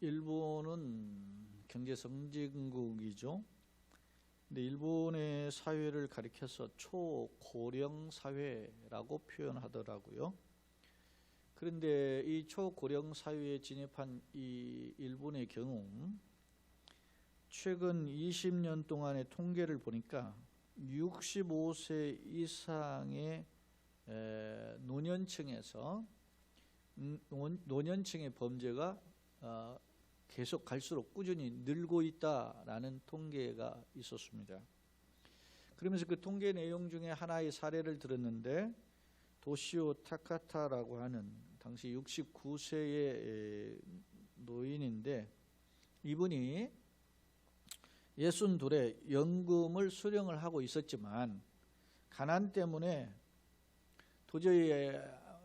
일본은 경제 선진국이죠. 근데 일본의 사회를 가리켜서 초고령 사회라고 표현하더라고요. 그런데 이 초고령 사회에 진입한 이 일본의 경우 최근 20년 동안의 통계를 보니까 65세 이상의 노년층에서 노년층의 범죄가 계속 갈수록 꾸준히 늘고 있다라는 통계가 있었습니다. 그러면서 그 통계 내용 중에 하나의 사례를 들었는데 도시오 타카타라고 하는 당시 69세의 노인인데 이분이 62에 연금을 수령을 하고 있었지만 가난 때문에 도저히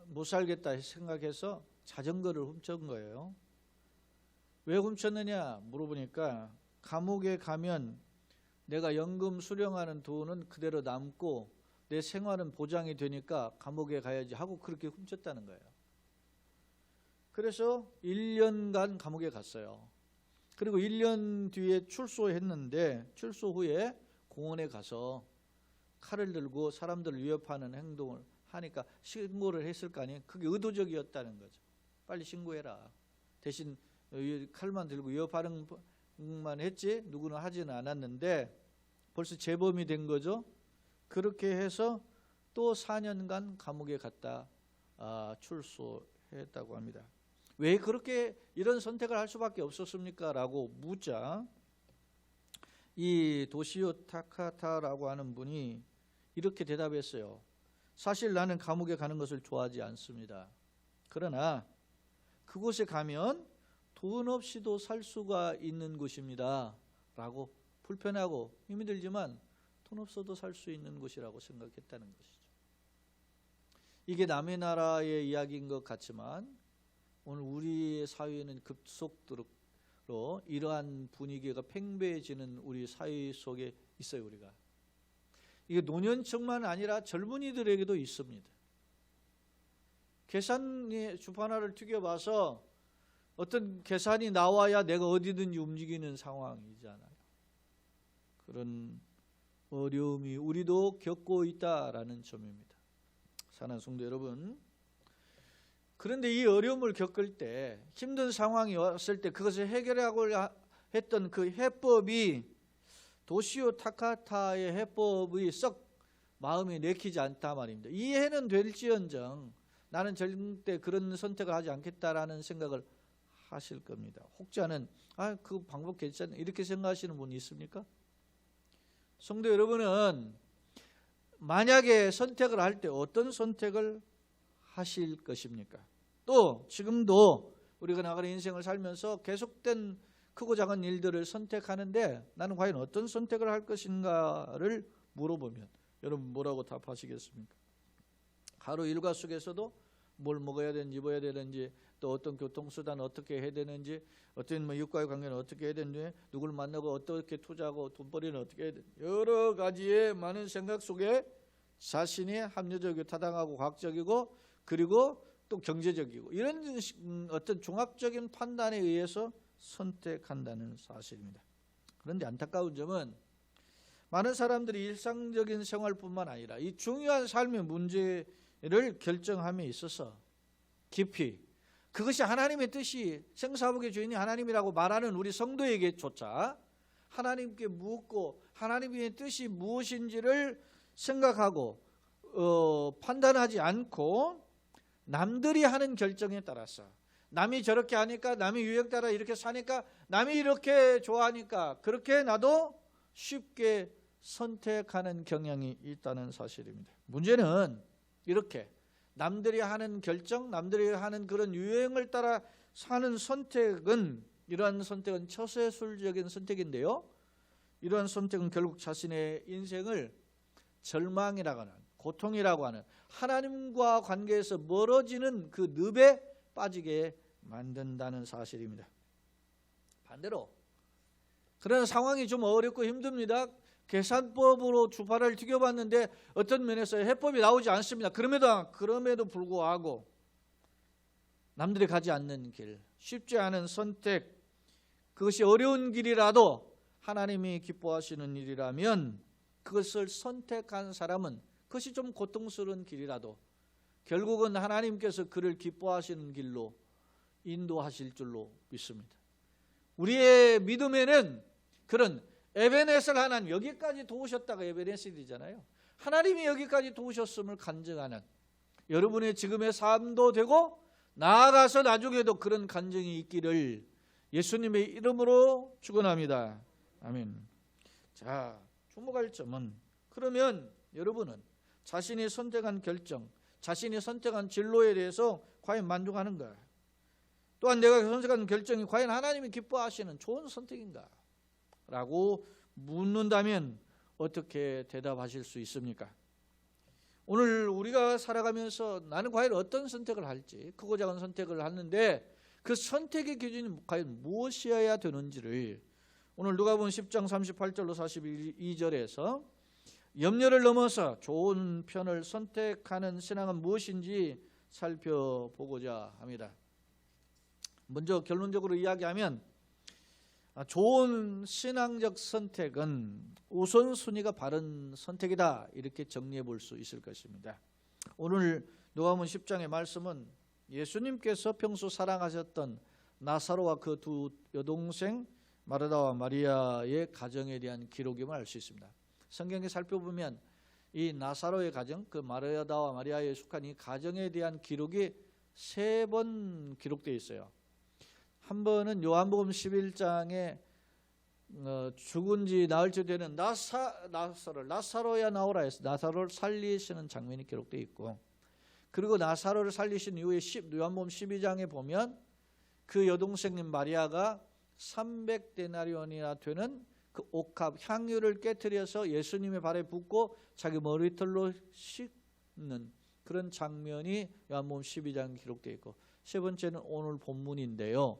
못 살겠다 생각해서 자전거를 훔친 거예요. 왜 훔쳤느냐 물어보니까 감옥에 가면 내가 연금 수령하는 돈은 그대로 남고 내 생활은 보장이 되니까 감옥에 가야지 하고 그렇게 훔쳤다는 거예요. 그래서 1년간 감옥에 갔어요. 그리고 1년 뒤에 출소했는데 출소 후에 공원에 가서 칼을 들고 사람들을 위협하는 행동을 하니까 신고를 했을 거 아니에요. 그게 의도적이었다는 거죠. 빨리 신고해라. 대신 칼만 들고 위협하는 것만 했지 누구는 하지는 않았는데 벌써 재범이 된 거죠. 그렇게 해서 또 4년간 감옥에 갔다 출소했다고 합니다. 왜 그렇게 이런 선택을 할 수밖에 없었습니까? 라고 묻자 이 도시오 타카타라고 하는 분이 이렇게 대답했어요. 사실 나는 감옥에 가는 것을 좋아하지 않습니다. 그러나 그곳에 가면 돈 없이도 살 수가 있는 곳입니다. 라고 불편하고 힘이 들지만 돈 없어도 살 수 있는 곳이라고 생각했다는 것이죠. 이게 남의 나라의 이야기인 것 같지만 오늘 우리의 사회는 급속도로 이러한 분위기가 팽배해지는 우리 사회 속에 있어요. 우리가 이게 노년층만 아니라 젊은이들에게도 있습니다. 계산의 주판화를 튀겨봐서 어떤 계산이 나와야 내가 어디든지 움직이는 상황이잖아요. 그런 어려움이 우리도 겪고 있다라는 점입니다. 사랑하는 성도 여러분, 그런데 이 어려움을 겪을 때 힘든 상황이 왔을 때 그것을 해결하고 했던 그 해법이 도시오 타카타의 해법이 썩 마음에 내키지 않다 말입니다. 이해는 될지언정 나는 절대 그런 선택을 하지 않겠다라는 생각을 하실 겁니다. 혹자는 그 방법 괜찮네 이렇게 생각하시는 분이 있습니까? 성도 여러분은 만약에 선택을 할 때 어떤 선택을 하실 것입니까? 또 지금도 우리가 나가는 인생을 살면서 계속된 크고 작은 일들을 선택하는데 나는 과연 어떤 선택을 할 것인가를 물어보면 여러분 뭐라고 답하시겠습니까? 하루 일과 속에서도 뭘 먹어야 되는지 입어야 되는지 또 어떤 교통수단 어떻게 해야 되는지 어떤 이웃과의 관계는 어떻게 해야 되는지 누구를 만나고 어떻게 투자하고 돈벌이는 어떻게 해야 되는지 여러 가지의 많은 생각 속에 자신이 합리적이고 타당하고 과학적이고 그리고 또 경제적이고 이런 어떤 종합적인 판단에 의해서 선택한다는 사실입니다. 그런데 안타까운 점은 많은 사람들이 일상적인 생활뿐만 아니라 이 중요한 삶의 문제를 결정함에 있어서 깊이 그것이 하나님의 뜻이 생사복의 주인이 하나님이라고 말하는 우리 성도에게조차 하나님께 묻고 하나님의 뜻이 무엇인지를 생각하고 판단하지 않고 남들이 하는 결정에 따라서 남이 저렇게 하니까 남이 유행 따라 이렇게 사니까 남이 이렇게 좋아하니까 그렇게 나도 쉽게 선택하는 경향이 있다는 사실입니다. 문제는 이렇게 남들이 하는 결정, 남들이 하는 그런 유행을 따라 사는 선택은 이러한 선택은 처세술적인 선택인데요. 이러한 선택은 결국 자신의 인생을 절망이라고 하는 고통이라고 하는 하나님과 관계에서 멀어지는 그 늪에 빠지게 만든다는 사실입니다. 반대로 그런 상황이 좀 어렵고 힘듭니다. 계산법으로 주파를 튀겨봤는데 어떤 면에서 해법이 나오지 않습니다. 그럼에도 불구하고 남들이 가지 않는 길, 쉽지 않은 선택, 그것이 어려운 길이라도 하나님이 기뻐하시는 일이라면 그것을 선택한 사람은 그것이 좀 고통스러운 길이라도 결국은 하나님께서 그를 기뻐하시는 길로 인도하실 줄로 믿습니다. 우리의 믿음에는 그런 에베네셀 하나님, 여기까지 도우셨다가 에베네셀이잖아요. 하나님이 여기까지 도우셨음을 간증하는 여러분의 지금의 삶도 되고 나아가서 나중에도 그런 간증이 있기를 예수님의 이름으로 축원합니다. 아멘. 자, 주목할 점은, 그러면 여러분은 자신이 선택한 결정, 자신이 선택한 진로에 대해서 과연 만족하는가? 또한 내가 선택한 결정이 과연 하나님이 기뻐하시는 좋은 선택인가? 라고 묻는다면 어떻게 대답하실 수 있습니까? 오늘 우리가 살아가면서 나는 과연 어떤 선택을 할지, 크고 작은 선택을 하는데 그 선택의 기준이 과연 무엇이어야 되는지를 오늘 누가복음 10장 38절로 42절에서 염려를 넘어서 좋은 편을 선택하는 신앙은 무엇인지 살펴보고자 합니다. 먼저 결론적으로 이야기하면 좋은 신앙적 선택은 우선순위가 바른 선택이다, 이렇게 정리해 볼 수 있을 것입니다. 오늘 누가복음 10장의 말씀은 예수님께서 평소 사랑하셨던 나사로와 그 두 여동생 마르다와 마리아의 가정에 대한 기록임을 알 수 있습니다. 성경에 살펴보면 이 나사로의 가정, 그 마르다와 마리아에 속한 이 가정에 대한 기록이 3번 기록되어 있어요. 한 번은 요한복음 11장에 죽은 지 나흘째 되는 나사로야 나오라 해서 나사로를 살리시는 장면이 기록되어 있고, 그리고 나사로를 살리신 이후에 요한복음 12장에 보면 그 여동생인 마리아가 300데나리온이나 되는 그 옥합 향유를 깨트려서 예수님의 발에 붓고 자기 머리털로 씻는 그런 장면이 요한복음 12장에 기록되어 있고, 세 번째는 오늘 본문인데요.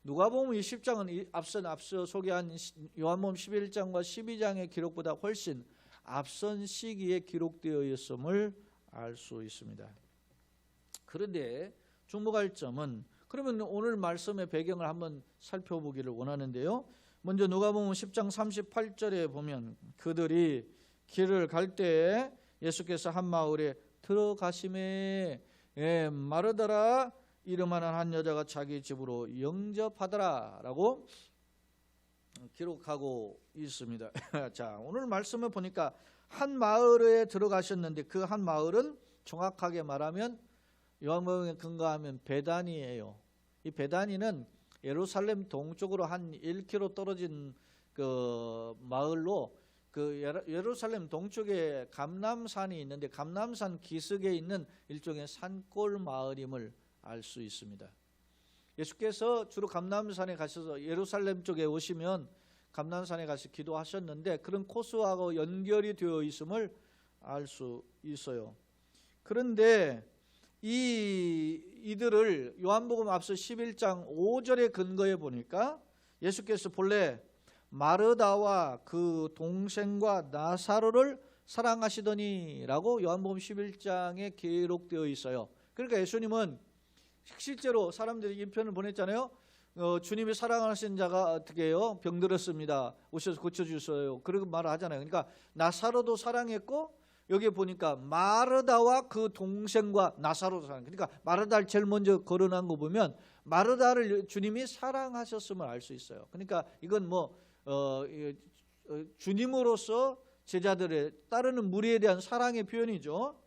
누가복음 20장은 앞서 소개한 요한복음 11장과 12장의 기록보다 훨씬 앞선 시기에 기록되어 있음을 알 수 있습니다. 그런데 주목할 점은, 그러면 오늘 말씀의 배경을 한번 살펴보기를 원하는데요. 먼저 누가복음 10장 38절에 보면 그들이 길을 갈 때에 예수께서 한 마을에 들어가심에 마르다라 이름하는 한 여자가 자기 집으로 영접하더라 라고 기록하고 있습니다. 자, 오늘 말씀을 보니까 한 마을에 들어가셨는데 그 한 마을은 정확하게 말하면 요한복음에 근거하면 베다니예요. 이 베다니는 예루살렘 동쪽으로 한 1km 떨어진 그 마을로, 그 예루살렘 동쪽에 감람산이 있는데 감람산 기슭에 있는 일종의 산골 마을임을 알 수 있습니다. 예수께서 주로 감람산에 가셔서 예루살렘 쪽에 오시면 감람산에 가서 기도하셨는데 그런 코스하고 연결이 되어 있음을 알 수 있어요. 그런데 이들을 요한복음 앞서 11장 5절에 근거해 보니까 예수께서 본래 마르다와 그 동생과 나사로를 사랑하시더니라고 요한복음 11장에 기록되어 있어요. 그러니까 예수님은 실제로 사람들이 이 편을 보냈잖아요. 주님이 사랑하시는 자가 어떻게 해요? 병들었습니다. 오셔서 고쳐주세요. 그렇게 말을 하잖아요. 그러니까 나사로도 사랑했고 여기 보니까 마르다와 그 동생과 나사로도 사랑. 그러니까 마르다를 제일 먼저 거론한 거 보면 마르다를 주님이 사랑하셨음을 알 수 있어요. 그러니까 이건 주님으로서 제자들의 따르는 무리에 대한 사랑의 표현이죠.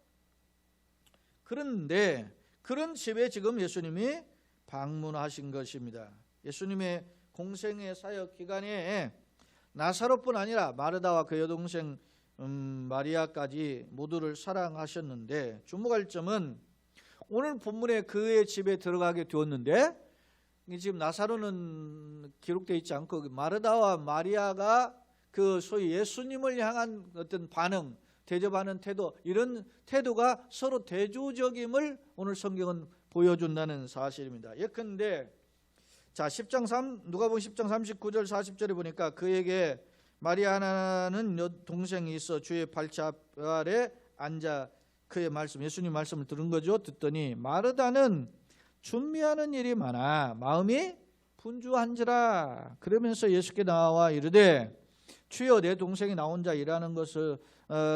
그런데 그런 집에 지금 예수님이 방문하신 것입니다. 예수님의 공생의 사역 기간에 나사로뿐 아니라 마르다와 그 여동생 마리아까지 모두를 사랑하셨는데 주목할 점은 오늘 본문에 그의 집에 들어가게 되었는데 지금 나사로는 기록되어 있지 않고 마르다와 마리아가 그 소위 예수님을 향한 어떤 반응, 대접하는 태도, 이런 태도가 서로 대조적임을 오늘 성경은 보여준다는 사실입니다. 예컨대 자 누가복음 10장 39절 40절에 보니까 그에게 마리아라는 동생이 있어 주의 발치 아래 앉아 그의 말씀, 예수님 말씀을 들은 거죠. 듣더니 마르다는 준비하는 일이 많아 마음이 분주한지라. 그러면서 예수께 나와 이르되 주여 내 동생이 나 혼자 일하는 것을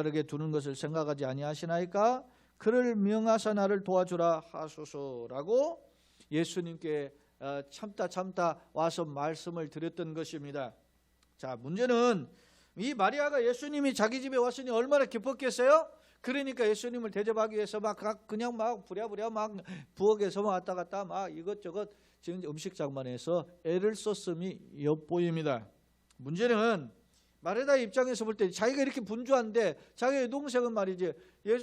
이렇게 두는 것을 생각하지 아니하시나이까? 그를 명하사 나를 도와주라 하소서라고 예수님께 참다 와서 말씀을 드렸던 것입니다. 자, 문제는 이 마리아가 예수님이 자기 집에 왔으니 얼마나 기뻤겠어요? 그러니까 예수님을 대접하기 위해서 그냥 부랴부랴 부엌에서 왔다 갔다 이것저것 지금 음식장만 해서 애를 썼음이 엿보입니다. 문제는 마리아 입장에서 볼 때 자기가 이렇게 분주한데 자기 동생은 말이지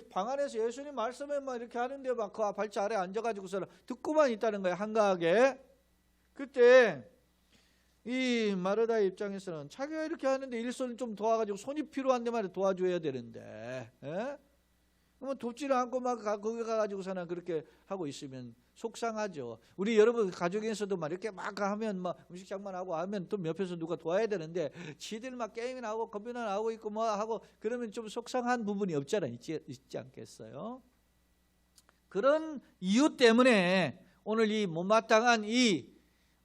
방 안에서 예수님 말씀에 이렇게 하는데 그 발치 아래 앉아가지고서 듣고만 있다는 거예요. 한가하게. 그때 이 마르다의 입장에서는 자기가 이렇게 하는데 일손을 좀 도와가지고 손이 필요한데 말이야 도와줘야 되는데, 그러면 돕지를 않고 거기 가가지고서는 그렇게 하고 있으면 속상하죠. 우리 여러분 가족에서도 이렇게 하면 음식장만 하고 하면 또 옆에서 누가 도와야 되는데 지들 게임이나 하고 컴퓨터나 하고 있고 하고 그러면 좀 속상한 부분이 있지 않겠어요? 그런 이유 때문에 오늘 이 못마땅한 이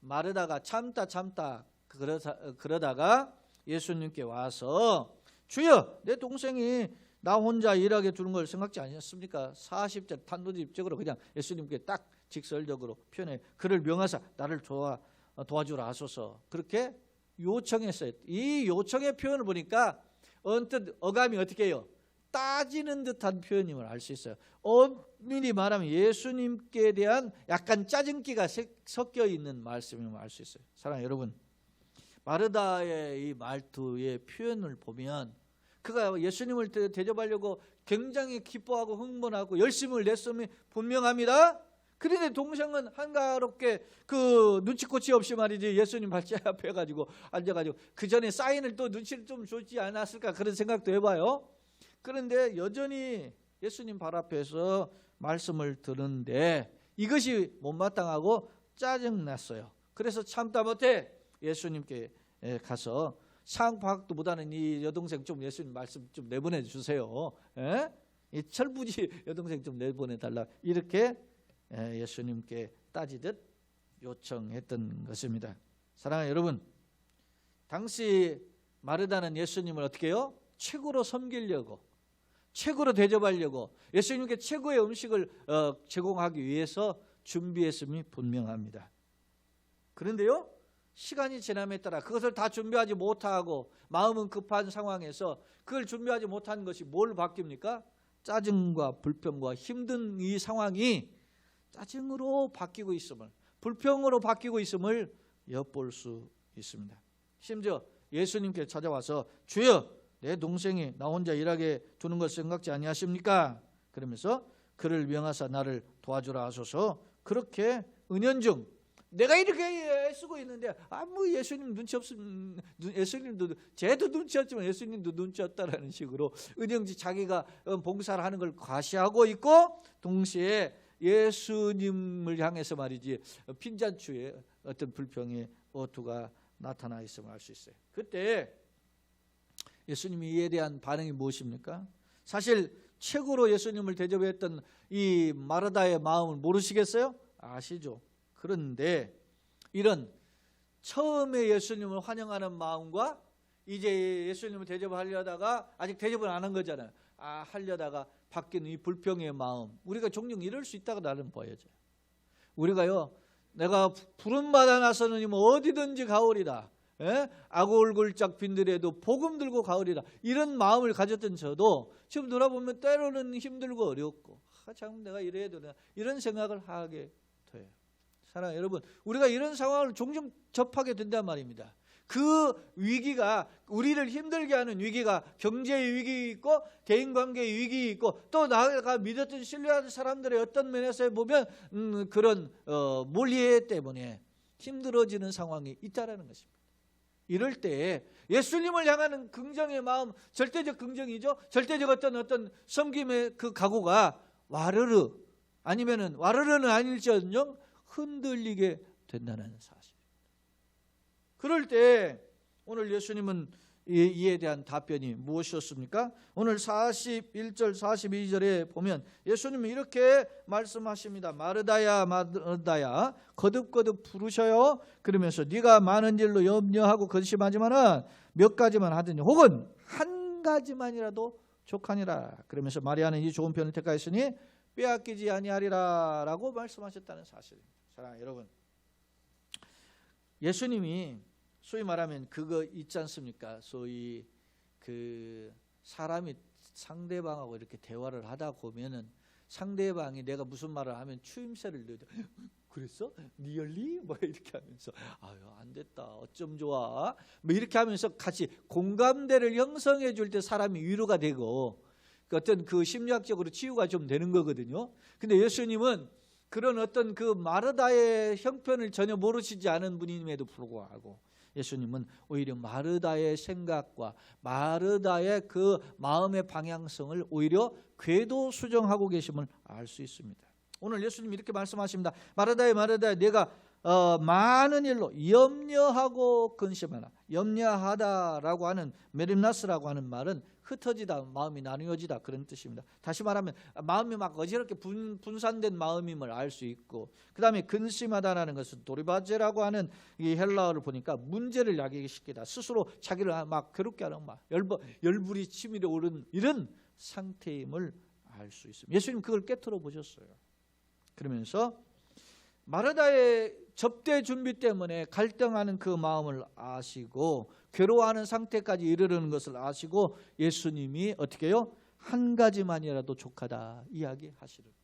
마르다가 참다 그러다가 예수님께 와서 주여 내 동생이 나 혼자 일하게 두는 걸 생각지 않으셨습니까? 40절 단도직입적으로 그냥 예수님께 딱 직설적으로 표현해 그를 명하사 나를 도와주라 하소서 그렇게 요청했어요. 이 요청의 표현을 보니까 언뜻 어감이 어떻게 해요? 따지는 듯한 표현임을 알 수 있어요. 엄밀히 말하면 예수님께 대한 약간 짜증기가 섞여 있는 말씀임을 알 수 있어요. 사랑하는 여러분, 마르다의 이 말투의 표현을 보면 그가 예수님을 대접하려고 굉장히 기뻐하고 흥분하고 열심을 냈음이 분명합니다. 그런데 동생은 한가롭게 그 눈치코치 없이 말이지 예수님 발자 앞에 가지고 앉아가지고 그 전에 사인을 또 눈치를 좀 줬지 않았을까 그런 생각도 해봐요. 그런데 여전히 예수님 발 앞에서 말씀을 듣는데 이것이 못마땅하고 짜증났어요. 그래서 참다 못해 예수님께 가서 상박도보다는 이 여동생 좀 예수님 말씀 좀 내보내 주세요. 이 철부지 여동생 좀 내보내 달라 이렇게 예수님께 따지듯 요청했던 것입니다. 사랑하는 여러분, 당시 마르다는 예수님을 어떻게 해요? 최고로 섬기려고 최고로 대접하려고 예수님께 최고의 음식을 제공하기 위해서 준비했음이 분명합니다. 그런데요, 시간이 지남에 따라 그것을 다 준비하지 못하고 마음은 급한 상황에서 그걸 준비하지 못한 것이 뭘 바뀝니까? 짜증과 불평과 힘든 이 상황이 짜증으로 바뀌고 있음을, 불평으로 바뀌고 있음을 엿볼 수 있습니다. 심지어 예수님께 찾아와서 주여 내 동생이 나 혼자 일하게 두는 것 생각지 아니하십니까? 그러면서 그를 명하사 나를 도와주라 하소서 그렇게 은연중 내가 이렇게 애쓰고 있는데 예수님 눈치 없으면 예수님도 쟤도 눈치 없지만 예수님도 눈치 없다라는 식으로 은연중 자기가 봉사를 하는 걸 과시하고 있고 동시에 예수님을 향해서 말이지 핀잔추의 어떤 불평의 어투가 나타나 있음을 알 수 있어요. 그때 예수님이 이에 대한 반응이 무엇입니까? 사실 최고로 예수님을 대접했던 이 마르다의 마음을 모르시겠어요? 아시죠? 그런데 이런 처음에 예수님을 환영하는 마음과 이제 예수님을 대접하려다가 아직 대접을 안 한 거잖아요. 하려다가 바뀌는 이 불평의 마음, 우리가 종종 이럴 수 있다고 나는 보여져요. 우리가요, 내가 푸른 바다 나서는 어디든지 가오리다. 아골골짝 빈들에도 복음 들고 가오리다. 이런 마음을 가졌던 저도 지금 돌아보면 때로는 힘들고 어렵고 참 내가 이래야 되나 이런 생각을 하게 돼요. 사랑하는 여러분, 우리가 이런 상황을 종종 접하게 된단 말입니다. 그 위기가 우리를 힘들게 하는 위기가 경제의 위기 있고 대인관계의 위기 있고 또 나가 믿었던 신뢰하는 사람들의 어떤 면에서 보면 그런 몰이해 때문에 힘들어지는 상황이 있다라는 것입니다. 이럴 때 예수님을 향하는 긍정의 마음, 절대적 긍정이죠. 절대적 어떤 섬김의 그 각오가 와르르는 아닐지언정 흔들리게 된다는 사실. 그럴 때 오늘 예수님은 이에 대한 답변이 무엇이었습니까? 오늘 41절 42절에 보면 예수님이 이렇게 말씀하십니다. 마르다야 마르다야 거듭거듭 부르셔요. 그러면서 네가 많은 일로 염려하고 근심하지만은 몇 가지만 하더니 혹은 한 가지만이라도 족하니라. 그러면서 마리아는 이 좋은 편을 택하였으니 빼앗기지 아니하리라 라고 말씀하셨다는 사실입니다. 사랑하는 여러분, 예수님이 소위 말하면 그거 있지 않습니까? 소위 그 사람이 상대방하고 이렇게 대화를 하다 보면은 상대방이 내가 무슨 말을 하면 추임새를 넣어도 그랬어? 리얼리? 뭐 이렇게 하면서 아유 안 됐다 어쩜 좋아 뭐 이렇게 하면서 같이 공감대를 형성해 줄 때 사람이 위로가 되고 어떤 그 심리학적으로 치유가 좀 되는 거거든요. 근데 예수님은 그런 어떤 그 마르다의 형편을 전혀 모르시지 않은 분임에도 불구하고 예수님은 오히려 마르다의 생각과 마르다의 그 마음의 방향성을 오히려 궤도 수정하고 계심을 알 수 있습니다. 오늘 예수님이 이렇게 말씀하십니다. 마르다야 마르다야 내가 많은 일로 염려하고 근심하나. 염려하다라고 하는 메림나스라고 하는 말은 흩어지다, 마음이 나누어지다 그런 뜻입니다. 다시 말하면 마음이 막 어지럽게 분산된 마음임을 알 수 있고, 그 다음에 근심하다라는 것은 도리바제라고 하는 이 헬라어를 보니까 문제를 야기시키다, 스스로 자기를 막 괴롭게 하는 막 열불이 치밀어 오르는 이런 상태임을 알 수 있습니다. 예수님 그걸 깨트려 보셨어요. 그러면서 마르다의 접대 준비 때문에 갈등하는 그 마음을 아시고 괴로워하는 상태까지 이르르는 것을 아시고 예수님이 어떻게 해요? 한 가지만이라도 족하다 이야기하시렵니다.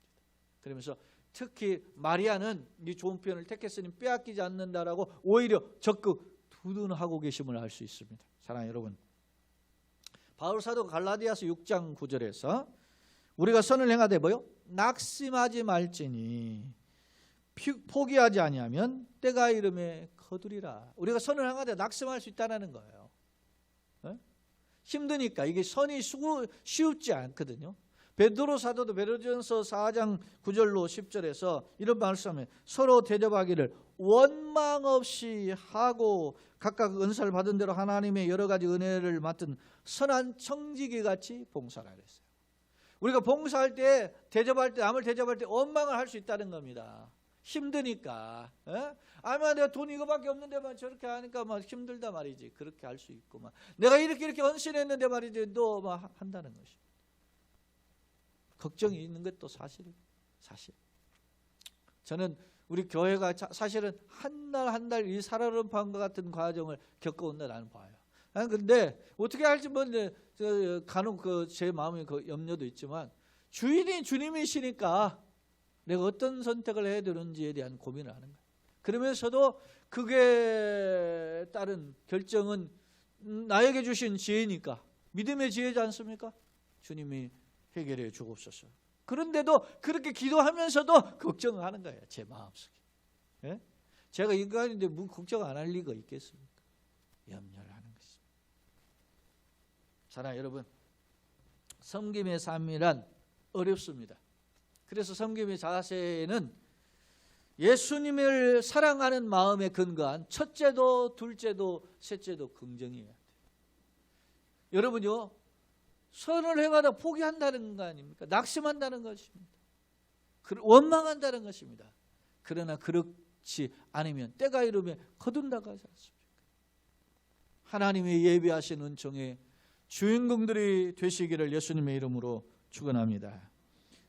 그러면서 특히 마리아는 이 좋은 표현을 택했으니 빼앗기지 않는다라고 오히려 적극 두둔하고 계심을 알 수 있습니다. 사랑하는 여러분, 바울 사도가 갈라디아서 6장 9절에서 우리가 선을 행하되 뭐요? 낙심하지 말지니 포기하지 아니하면 때가 이름에 거두리라. 우리가 선을 행하되 낙심할 수 있다는 거예요. 네? 힘드니까 이게 선이 쉽지 않거든요. 베드로 사도도 베드로전서 4장 9절로 10절에서 이런 말씀을 서로 대접하기를 원망 없이 하고 각각 은사를 받은 대로 하나님의 여러 가지 은혜를 맡은 선한 청지기 같이 봉사를 했어요. 우리가 봉사할 때 대접할 때 남을 대접할 때 원망을 할 수 있다는 겁니다. 힘드니까. 아마 내가 돈 이거밖에 없는데만 저렇게 하니까 막 힘들다 말이지. 그렇게 할 수 있고 막 내가 이렇게 헌신했는데 말이지 너 막 한다는 것입니다. 걱정이 있는 것도 사실이에요. 사실. 저는 우리 교회가 사실은 한 달 한 달 이 살얼음판과 같은 과정을 겪어온다 나는 봐요. 근데 어떻게 할지 모르는데 간혹 제 마음에 그 염려도 있지만 주인이 주님이시니까 내가 어떤 선택을 해야 되는지에 대한 고민을 하는 거예요. 그러면서도 그게 따른 결정은 나에게 주신 지혜니까 믿음의 지혜지 않습니까? 주님이 해결해 주옵소서. 그런데도 그렇게 기도하면서도 걱정을 하는 거예요. 제 마음속에. 예? 제가 인간인데 뭐 걱정 안 할 리가 있겠습니까? 염려를 하는 것입니다. 사랑하는 여러분, 섬김의 삶이란 어렵습니다. 그래서 섬김의 자세는 예수님을 사랑하는 마음에 근거한 첫째도 둘째도 셋째도 긍정이어야 돼요. 여러분요, 선을 행하다 포기한다는 거 아닙니까? 낙심한다는 것입니다. 원망한다는 것입니다. 그러나 그렇지 않으면 때가 이르면 거둔다고 하지 않습니까? 하나님의 예비하신 은총의 주인공들이 되시기를 예수님의 이름으로 축원합니다.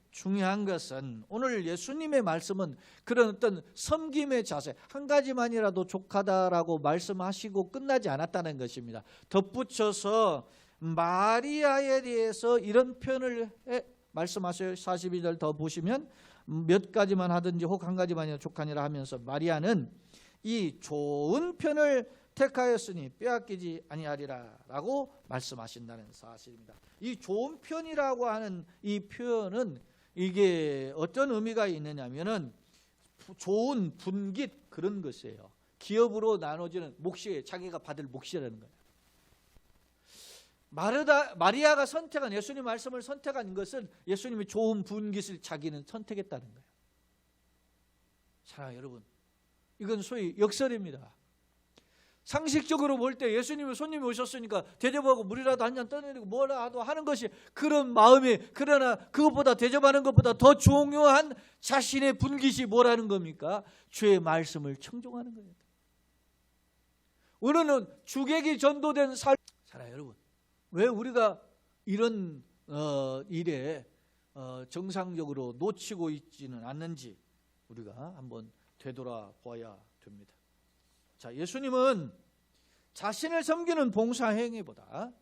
중요한 것은 오늘 예수님의 말씀은 그런 어떤 섬김의 자세 한 가지만이라도 족하다라고 말씀하시고 끝나지 않았다는 것입니다. 덧붙여서 마리아에 대해서 이런 표현을 말씀하셔요. 42절 더 보시면 몇 가지만 하든지 혹 한 가지만이라 족하니라 하면서 마리아는 이 좋은 편을 택하였으니 빼앗기지 아니하리라 라고 말씀하신다는 사실입니다. 이 좋은 편이라고 하는 이 표현은 이게 어떤 의미가 있느냐면은 좋은 분깃 그런 것이에요. 기업으로 나눠지는 몫이 자기가 받을 몫이라는 거예요. 마리아가 선택한 예수님 말씀을 선택한 것은 예수님이 좋은 분깃을 자기는 선택했다는 거예요. 사랑하는 여러분, 이건 소위 역설입니다. 상식적으로 볼 때 예수님이 손님이 오셨으니까 대접하고 물이라도 한 잔 떠내리고 뭐라도 하는 것이 그런 마음이, 그러나 그것보다 대접하는 것보다 더 중요한 자신의 분깃이 뭐라는 겁니까? 주의 말씀을 청종하는 겁니다. 우리는 주객이 전도된 삶. 자, 여러분, 왜 우리가 이런 일에 정상적으로 놓치고 있지는 않는지 우리가 한번 되돌아봐야 됩니다. 자, 예수님은 자신을 섬기는 봉사 행위보다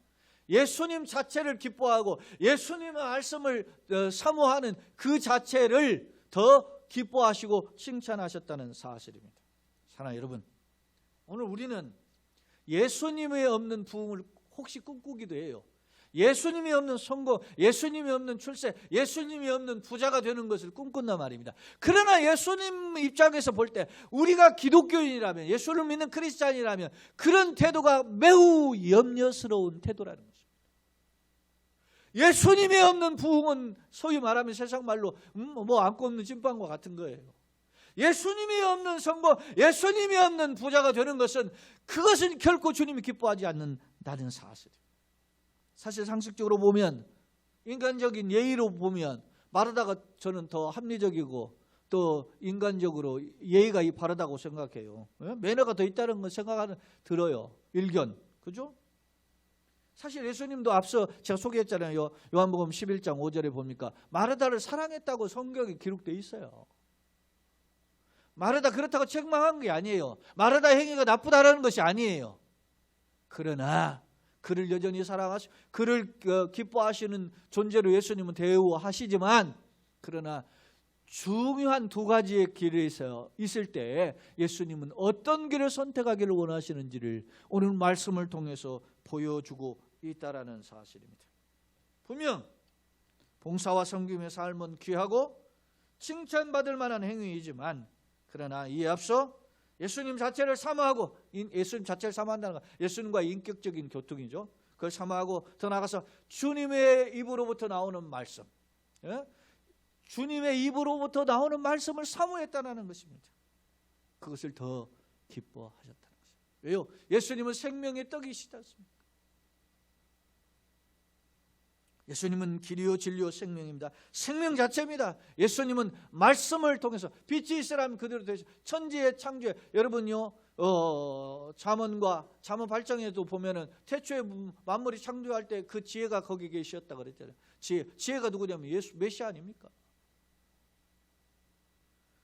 예수님 자체를 기뻐하고 예수님의 말씀을 사모하는 그 자체를 더 기뻐하시고 칭찬하셨다는 사실입니다. 사랑하는 여러분, 오늘 우리는 예수님이 없는 부흥을 혹시 꿈꾸기도 해요. 예수님이 없는 성공, 예수님이 없는 출세, 예수님이 없는 부자가 되는 것을 꿈꾼단 말입니다. 그러나 예수님 입장에서 볼 때 우리가 기독교인이라면, 예수를 믿는 크리스찬이라면 그런 태도가 매우 염려스러운 태도라는 것입니다. 예수님이 없는 부흥은 소위 말하면 세상 말로 뭐 안고 없는 찐빵과 같은 거예요. 예수님이 없는 성공, 예수님이 없는 부자가 되는 것은, 그것은 결코 주님이 기뻐하지 않는다는 사실이에요. 사실 상식적으로 보면, 인간적인 예의로 보면 마르다가 저는 더 합리적이고 또 인간적으로 예의가 바르다고 생각해요. 매너가 더 있다는 건 들어요. 일견. 그죠? 사실 예수님도 앞서 제가 소개했잖아요. 요한복음 11장 5절에 보니까 마르다를 사랑했다고 성경에 기록되어 있어요. 마르다 그렇다고 책망한 게 아니에요. 마르다 행위가 나쁘다라는 것이 아니에요. 그러나 그를 여전히 사랑하시고 그를 기뻐하시는 존재로 예수님은 대우하시지만, 그러나 중요한 두 가지의 길에 있을 때 예수님은 어떤 길을 선택하기를 원하시는지를 오늘 말씀을 통해서 보여주고 있다라는 사실입니다. 분명 봉사와 섬김의 삶은 귀하고 칭찬받을 만한 행위이지만, 그러나 이에 앞서 예수님 자체를 사모하고, 예수님 자체를 사모한다는 건 예수님과의 인격적인 교통이죠. 그걸 사모하고 더 나아가서 주님의 입으로부터 나오는 말씀, 주님의 입으로부터 나오는 말씀을 사모했다는 것입니다. 그것을 더 기뻐하셨다는 것입니다. 왜요? 예수님은 생명의 떡이시지 않습니까? 예수님은 길이요 진리요 생명입니다. 생명 자체입니다. 예수님은 말씀을 통해서 빛이 있으라면 그대로 되시, 천지의 창조에, 여러분요 잠언 8장에도 보면은 태초에 만물이 창조할 때 그 지혜가 거기 계셨다 그랬잖아요. 지혜가 누구냐면 예수 메시아 아닙니까?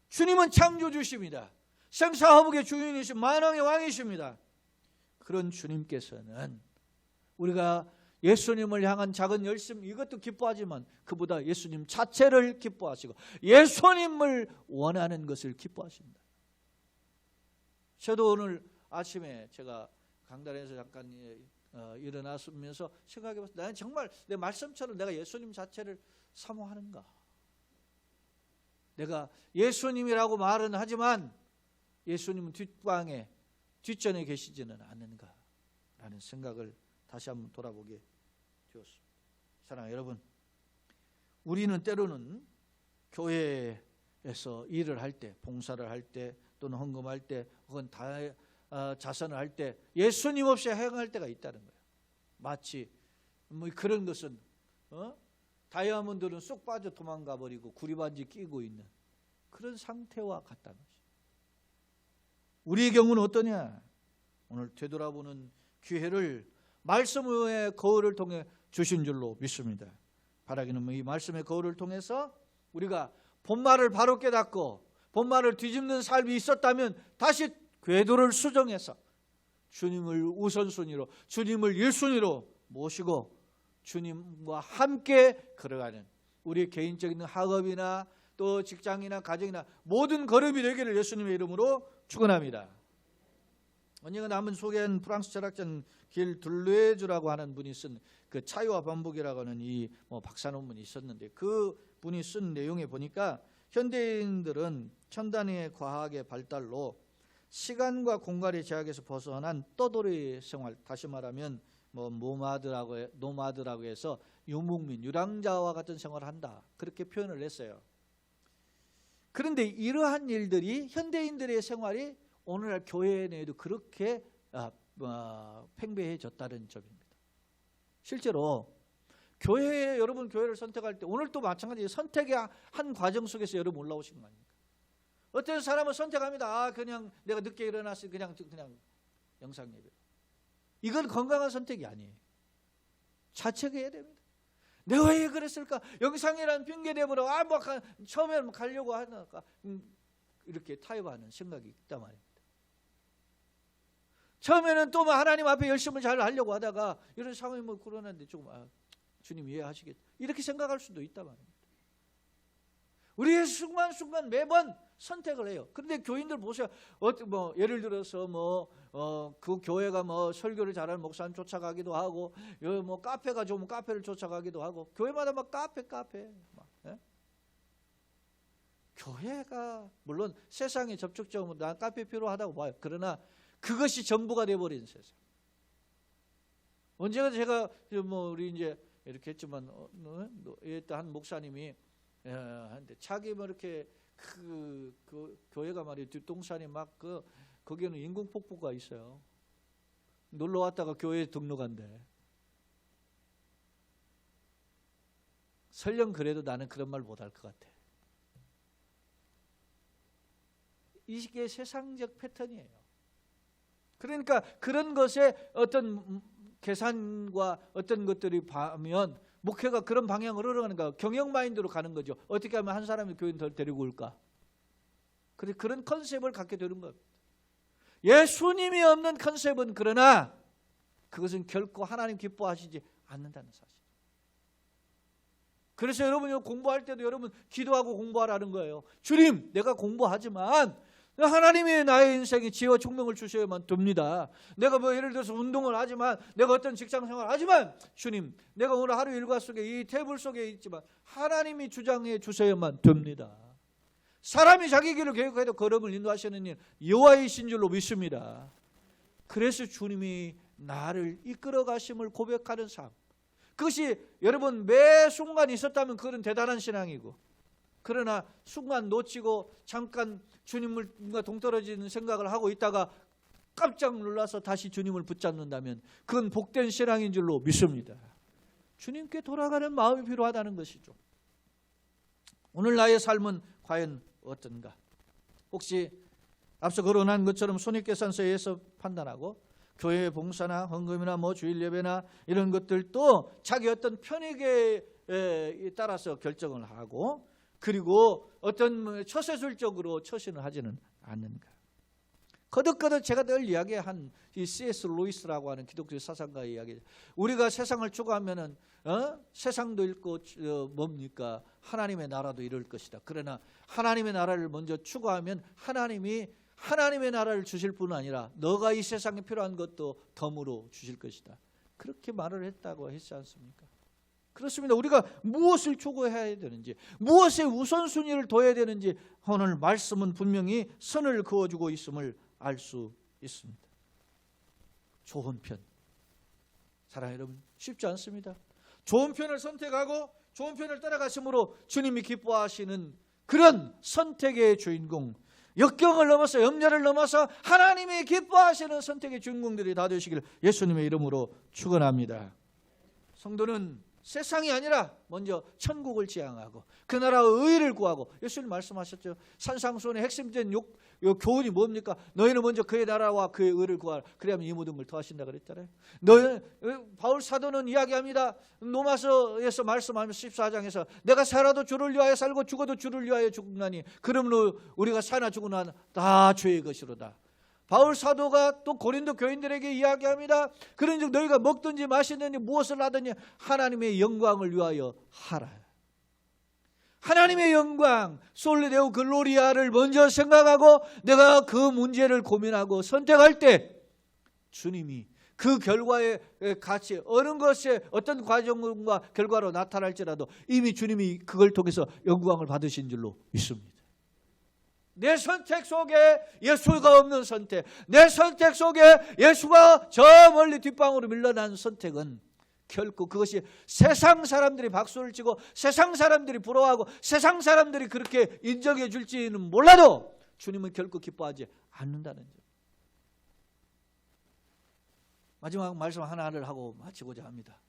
주님은 창조주십니다. 생사화복의 주인이신 만왕의 왕이십니다. 그런 주님께서는 우리가 예수님을 향한 작은 열심, 이것도 기뻐하지만 그보다 예수님 자체를 기뻐하시고 예수님을 원하는 것을 기뻐하십니다. 저도 오늘 아침에 제가 강단에서 잠깐 일어나면서 생각해봤어요. 나는 정말 내 말씀처럼 내가 예수님 자체를 사모하는가? 내가 예수님이라고 말은 하지만 예수님은 뒷전에 계시지는 않는가? 라는 생각을 다시 한번 돌아보게 되었습니다. 사랑하는 여러분, 우리는 때로는 교회에서 일을 할 때, 봉사를 할 때, 또는 헌금할 때, 혹은 자선을 할 때 예수님 없이 행할 때가 있다는 거예요. 마치 뭐 그런 것은 다이아몬드는 쏙 빠져 도망가 버리고 구리반지 끼고 있는 그런 상태와 같다는 것이죠. 우리의 경우는 어떠냐? 오늘 되돌아보는 기회를 말씀의 거울을 통해 주신 줄로 믿습니다. 바라기는 이 말씀의 거울을 통해서 우리가 본말을 바로 깨닫고 본말을 뒤집는 삶이 있었다면 다시 궤도를 수정해서 주님을 우선순위로, 주님을 1순위로 모시고 주님과 함께 걸어가는 우리 개인적인 학업이나 또 직장이나 가정이나 모든 걸음이 되기를 예수님의 이름으로 축원합니다. 언젠가 남은 소개한 프랑스 철학자 길 둘레주라고 하는 분이 쓴 그 차이와 반복이라고 하는 이 박사 논문이 있었는데, 그 분이 쓴 내용에 보니까 현대인들은 첨단의 과학의 발달로 시간과 공간의 제약에서 벗어난 떠돌이 생활, 다시 말하면 노마드라고 해서 유목민, 유랑자와 같은 생활을 한다, 그렇게 표현을 했어요. 그런데 이러한 일들이 현대인들의 생활이 오늘날 교회 내에도 그렇게 팽배해졌다는 점입니다. 실제로 교회에 여러분 교회를 선택할 때 오늘 또 마찬가지 선택의 한 과정 속에서 여러분 올라오신 거 아닙니까? 어떤 사람은 선택합니다. 그냥 내가 늦게 일어났으니 그냥 영상 예배. 이건 건강한 선택이 아니에요. 자책해야 됩니다. 내가 왜 그랬을까? 영상이라는 핑계 대보러 처음에는 가려고 하다가 이렇게 타협하는 생각이 있단 말입니다. 처음에는 또 하나님 앞에 열심을 잘 하려고 하다가 이런 상황이 그러는데 조금 주님 이해하시겠다 이렇게 생각할 수도 있단 말입니다. 우리의 순간순간 매번 선택을 해요. 그런데 교인들 보세요. 예를 들어서 그 교회가 설교를 잘하는 목사님 쫓아가기도 하고, 카페가 좋으면 카페를 쫓아가기도 하고, 교회마다 카페. 예? 교회가 물론 세상에 접촉점은 난 카페 필요하다고 봐요. 그러나 그것이 전부가 돼버린 세상. 언제가 제가 우리 이제 이렇게 했지만 한 목사님이 한데 자기 이렇게 그 교회가 말이에요. 뒷동산이 거기는 인공폭포가 있어요. 놀러 왔다가 교회에 등록한대. 설령 그래도 나는 그런 말 못할 것 같아. 이게 세상적 패턴이에요. 그러니까 그런 것에 어떤 계산과 어떤 것들이 보면 목회가 그런 방향으로 흘러가는가, 경영 마인드로 가는 거죠. 어떻게 하면 한 사람이 교인 더 데리고 올까? 그런 컨셉을 갖게 되는 겁니다. 예수님이 없는 컨셉은 그러나 그것은 결코 하나님 기뻐하시지 않는다는 사실. 그래서 여러분이 공부할 때도 여러분 기도하고 공부하라는 거예요. 주님, 내가 공부하지만 하나님이 나의 인생에 지혜와 총명을 주셔야만 됩니다. 내가 예를 들어서 운동을 하지만, 내가 어떤 직장 생활을 하지만, 주님, 내가 오늘 하루 일과 속에 이 테이블 속에 있지만 하나님이 주장해 주셔야만 됩니다. 사람이 자기 길을 계획해도 걸음을 인도하시는 일 여호와이신 줄로 믿습니다. 그래서 주님이 나를 이끌어 가심을 고백하는 삶, 그것이 여러분 매 순간 있었다면 그건 대단한 신앙이고, 그러나 순간 놓치고 잠깐 주님과 동떨어지는 생각을 하고 있다가 깜짝 놀라서 다시 주님을 붙잡는다면 그건 복된 신앙인 줄로 믿습니다. 주님께 돌아가는 마음이 필요하다는 것이죠. 오늘 나의 삶은 과연 어떤가? 혹시 앞서 거론한 것처럼 손익계산서에 의해서 판단하고 교회 봉사나 헌금이나 주일 예배나 이런 것들도 자기 어떤 편익에 따라서 결정을 하고, 그리고 어떤 처세술적으로 처신을 하지는 않는가. 거듭거듭 제가 늘 이야기한 이 C.S. 루이스라고 하는 기독교 사상가의 이야기, 우리가 세상을 추구하면은 세상도 잃고 뭡니까? 하나님의 나라도 이룰 것이다. 그러나 하나님의 나라를 먼저 추구하면 하나님의 나라를 주실 뿐 아니라 너가 이 세상에 필요한 것도 덤으로 주실 것이다. 그렇게 말을 했다고 했지 않습니까? 그렇습니다. 우리가 무엇을 추구해야 되는지, 무엇에 우선순위를 둬야 되는지 오늘 말씀은 분명히 선을 그어주고 있음을 알 수 있습니다. 좋은 편, 사랑하는 여러분, 쉽지 않습니다. 좋은 편을 선택하고 좋은 편을 따라가심으로 주님이 기뻐하시는 그런 선택의 주인공, 역경을 넘어서 염려를 넘어서 하나님이 기뻐하시는 선택의 주인공들이 다 되시길 예수님의 이름으로 축원합니다. 성도는 세상이 아니라 먼저 천국을 지향하고 그 나라의 의를 구하고, 예수님 말씀하셨죠. 산상수훈의 핵심된 교훈이 뭡니까? 너희는 먼저 그의 나라와 그의 의를 구하라. 그래야만 이 모든 걸 더하신다 그랬잖아요. 바울 사도는 이야기합니다. 로마서에서 말씀하면서 14장에서 내가 살아도 주를 위하여 살고 죽어도 주를 위하여 죽나니 그러므로 우리가 사나 죽으나 다 주의 것이로다. 바울 사도가 또 고린도 교인들에게 이야기합니다. 그런즉 너희가 먹든지 마시든지 무엇을 하든지 하나님의 영광을 위하여 하라. 하나님의 영광, 솔레데오 글로리아를 먼저 생각하고 내가 그 문제를 고민하고 선택할 때 주님이 그 결과의 가치, 어느 것에 어떤 과정과 결과로 나타날지라도 이미 주님이 그걸 통해서 영광을 받으신 줄로 믿습니다. 내 선택 속에 예수가 없는 선택, 내 선택 속에 예수가 저 멀리 뒷방으로 밀려난 선택은 결코 그것이 세상 사람들이 박수를 치고 세상 사람들이 부러워하고 세상 사람들이 그렇게 인정해 줄지는 몰라도 주님은 결코 기뻐하지 않는다는 점. 마지막 말씀 하나를 하고 마치고자 합니다.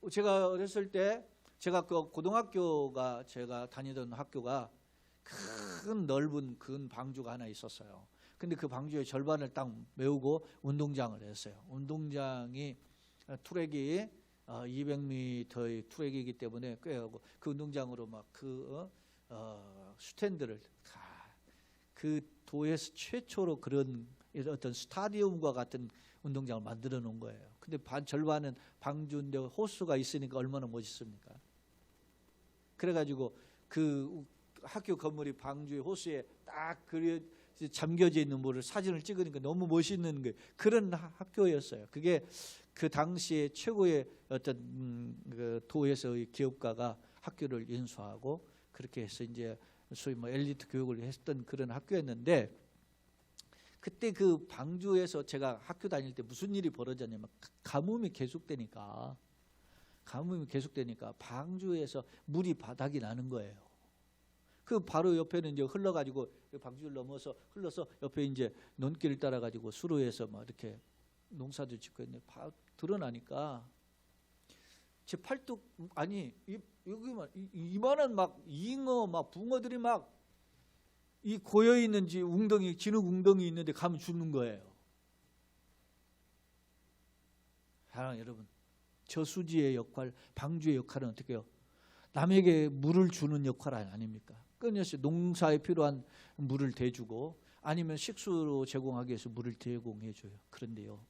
제가 어렸을 때 제가 그 고등학교가 제가 다니던 학교가 큰 넓은 큰 방주가 하나 있었어요. 근데 그 방주의 절반을 딱 메우고 운동장을 했어요. 운동장이 트랙이 200m의 트랙이기 때문에 꽤 하고 그 운동장으로 막 그 스탠드를 그 도에서 최초로 그런 어떤 스타디움과 같은 운동장을 만들어 놓은 거예요. 근데 절반은 방주인데 호수가 있으니까 얼마나 멋있습니까? 그래가지고 그 학교 건물이 방주의 호수에 딱 잠겨져 있는 물을 사진을 찍으니까 너무 멋있는 거예요. 그런 학교였어요. 그게 그 당시에 최고의 어떤 그 도에서의 기업가가 학교를 인수하고 그렇게 해서 이제 소위 뭐 엘리트 교육을 했던 그런 학교였는데, 그때 그 방주에서 제가 학교 다닐 때 무슨 일이 벌어졌냐면 가뭄이 계속되니까 방주에서 물이 바닥이 나는 거예요. 그 바로 옆에는 이제 흘러가지고 방주를 넘어서 흘러서 옆에 이제 논길을 따라가지고 수로에서 막 이렇게 농사도 짓고 있는데 드러나니까 제 팔뚝 아니 여기만 이만한 막 잉어 막 붕어들이 막 이 고여 있는지 웅덩이 진흙 웅덩이 있는데 가면 죽는 거예요. 사랑하는 여러분, 저수지의 역할, 방주의 역할은 어떻게 해요? 남에게 물을 주는 역할 아닙니까? 끊임없이 농사에 필요한 물을 대주고 아니면 식수로 제공하기 위해서 물을 제공해 줘요. 그런데요,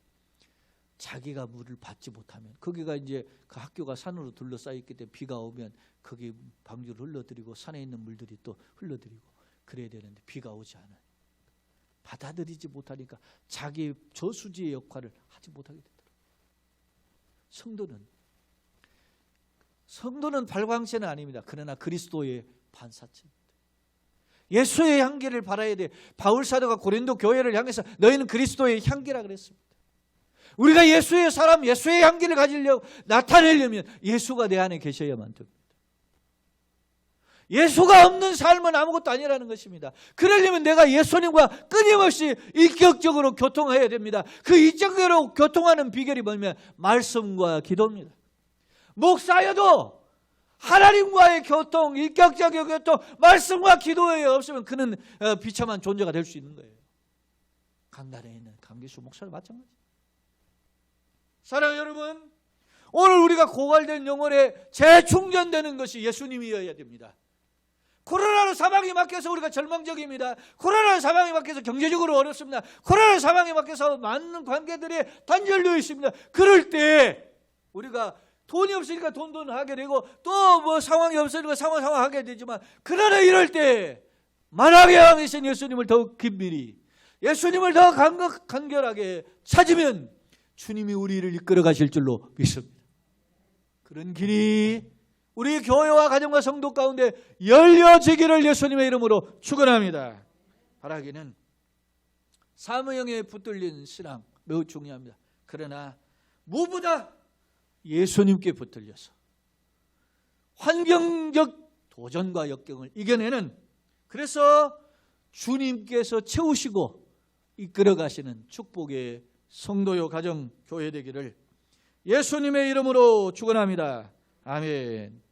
자기가 물을 받지 못하면 거기가 이제 그 학교가 산으로 둘러싸여 있기 때문에 비가 오면 거기 방주를 흘러들이고 산에 있는 물들이 또 흘러들이고 그래야 되는데 비가 오지 않아요. 받아들이지 못하니까 자기 저수지의 역할을 하지 못하게 되더라고요. 성도는 발광체는 아닙니다. 그러나 그리스도의 반사체입니다. 예수의 향기를 발아야 돼. 바울 사도가 고린도 교회를 향해서 너희는 그리스도의 향기라 그랬습니다. 우리가 예수의 사람, 예수의 향기를 가지려고 나타내려면 예수가 내 안에 계셔야만 됩니다. 예수가 없는 삶은 아무것도 아니라는 것입니다. 그러려면 내가 예수님과 끊임없이 인격적으로 교통해야 됩니다. 그 인격적으로 교통하는 비결이 뭐냐면 말씀과 기도입니다. 목사여도 하나님과의 교통, 인격적인 교통, 말씀과 기도에 없으면 그는 비참한 존재가 될 수 있는 거예요. 강단에 있는 강기수 목사도 마찬가지. 사랑하는 여러분, 오늘 우리가 고갈된 영혼에 재충전되는 것이 예수님이어야 됩니다. 코로나로 사망이 막혀서 우리가 절망적입니다. 코로나 사망이 막혀서 경제적으로 어렵습니다. 코로나 사망이 막혀서 많은 관계들이 단절되어 있습니다. 그럴 때 우리가 돈이 없으니까 돈 하게 되고 또 뭐 상황이 없으니까 상황 하게 되지만, 그러나 이럴 때 만왕의 왕이신 예수님을 더욱 긴밀히, 예수님을 더 간결하게 찾으면 주님이 우리를 이끌어 가실 줄로 믿습니다. 그런 길이 우리 교회와 가정과 성도 가운데 열려지기를 예수님의 이름으로 축원합니다. 바라기는 사무형에 붙들린 신앙 매우 중요합니다. 그러나 무엇보다 예수님께 붙들려서 환경적 도전과 역경을 이겨내는, 그래서 주님께서 채우시고 이끌어 가시는 축복의 성도요 가정 교회 되기를 예수님의 이름으로 축원합니다. 아멘.